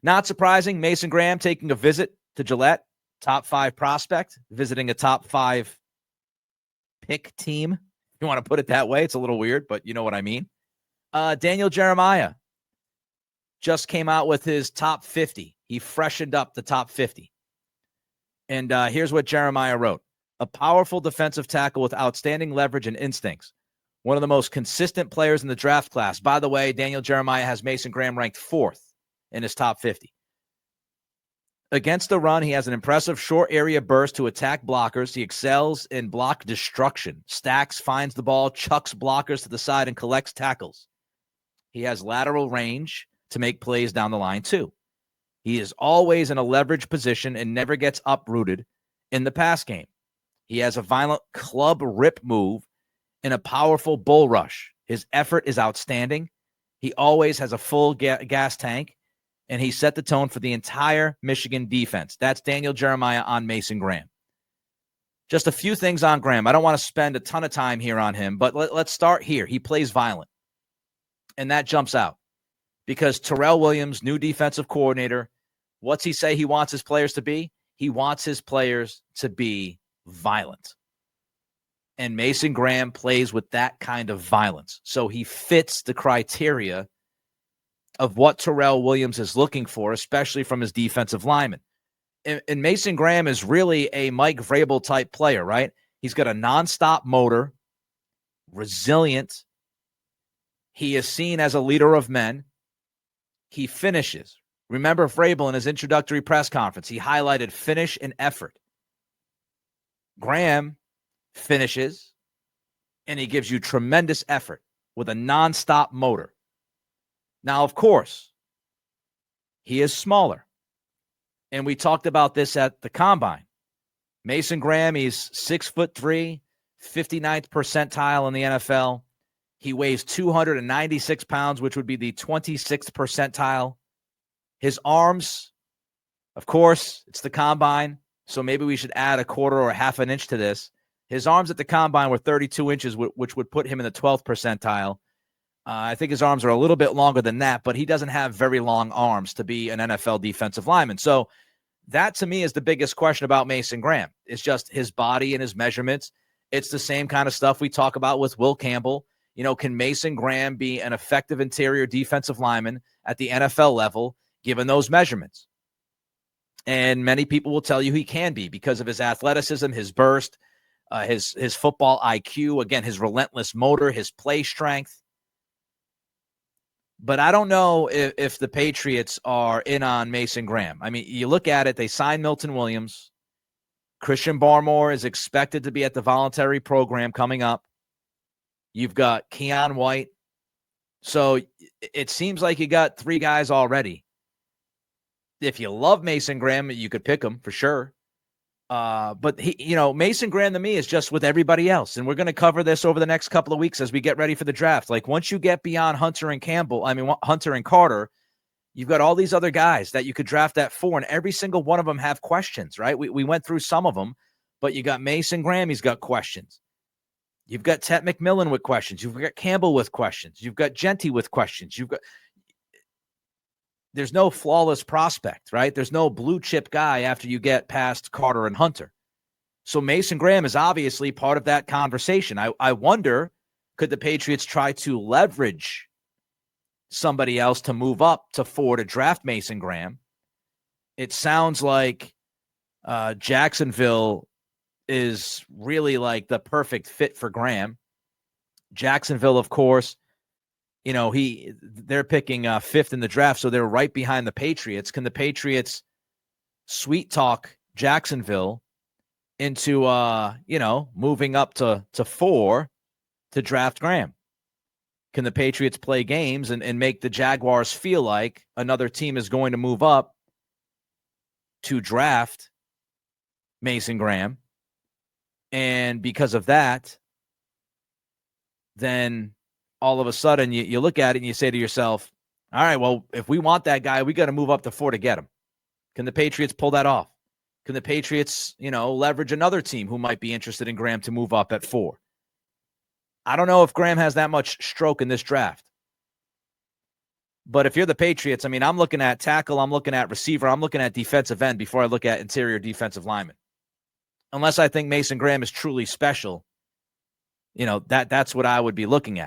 Not surprising, Mason Graham taking a visit to Gillette, top 5 prospect, visiting a top 5 pick team. You want to put it that way. It's a little weird, but you know what I mean. Daniel Jeremiah just came out with his top 50. He freshened up the top 50. And here's what Jeremiah wrote. A powerful defensive tackle with outstanding leverage and instincts. One of the most consistent players in the draft class. By the way, Daniel Jeremiah has Mason Graham ranked 4th in his top 50. Against the run, he has an impressive short area burst to attack blockers. He excels in block destruction. Stacks, finds the ball, chucks blockers to the side, and collects tackles. He has lateral range to make plays down the line, too. He is always in a leverage position and never gets uprooted in the pass game. He has a violent club rip move and a powerful bull rush. His effort is outstanding. He always has a full gas tank, and he set the tone for the entire Michigan defense. That's Daniel Jeremiah on Mason Graham. Just a few things on Graham. I don't want to spend a ton of time here on him, but let's start here. He plays violent, and that jumps out because Terrell Williams, new defensive coordinator, what's he say he wants his players to be? He wants his players to be violent. And Mason Graham plays with that kind of violence. So he fits the criteria of what Terrell Williams is looking for, especially from his defensive lineman. And Mason Graham is really a Mike Vrabel type player, right? He's got a nonstop motor, resilient. He is seen as a leader of men. He finishes. Remember Vrabel in his introductory press conference, he highlighted finish and effort. Graham finishes, and he gives you tremendous effort with a nonstop motor. Now, of course, he is smaller, and we talked about this at the Combine. Mason Graham, he's 6'3", 59th percentile in the NFL. He weighs 296 pounds, which would be the 26th percentile. His arms, of course, it's the Combine, so maybe we should add a quarter or a half an inch to this. His arms at the Combine were 32 inches, which would put him in the 12th percentile. I think his arms are a little bit longer than that, but he doesn't have very long arms to be an NFL defensive lineman. So that, to me, is the biggest question about Mason Graham. It's just his body and his measurements. It's the same kind of stuff we talk about with Will Campbell. You know, can Mason Graham be an effective interior defensive lineman at the NFL level, given those measurements? And many people will tell you he can be because of his athleticism, his burst, his football IQ, again, his relentless motor, his play strength. But I don't know if the Patriots are in on Mason Graham. I mean, you look at it, they signed Milton Williams. Christian Barmore is expected to be at the voluntary program coming up. You've got Keon White. So it seems like you got 3 guys already. If you love Mason Graham, you could pick him for sure. But Mason Graham to me is just with everybody else. And we're going to cover this over the next couple of weeks as we get ready for the draft. Like once you get beyond Hunter and Carter, you've got all these other guys that you could draft at 4, and every single one of them have questions, right? We went through some of them, but you got Mason Graham, he's got questions. You've got Tet McMillan with questions. You've got Campbell with questions. You've got Genty with questions. There's no flawless prospect, right? There's no blue chip guy after you get past Carter and Hunter. So Mason Graham is obviously part of that conversation. I wonder, could the Patriots try to leverage somebody else to move up to 4 to draft Mason Graham? It sounds like Jacksonville is really like the perfect fit for Graham. Jacksonville, of course, they're picking 5th in the draft, so they're right behind the Patriots. Can the Patriots sweet talk Jacksonville into moving up to 4 to draft Graham? Can the Patriots play games and make the Jaguars feel like another team is going to move up to draft Mason Graham? And because of that, then all of a sudden you look at it and you say to yourself, all right, well, if we want that guy, we got to move up to 4 to get him. Can the Patriots pull that off? Can the Patriots, leverage another team who might be interested in Graham to move up at 4? I don't know if Graham has that much stroke in this draft. But if you're the Patriots, I mean, I'm looking at tackle, I'm looking at receiver, I'm looking at defensive end before I look at interior defensive lineman. Unless I think Mason Graham is truly special, that's what I would be looking at.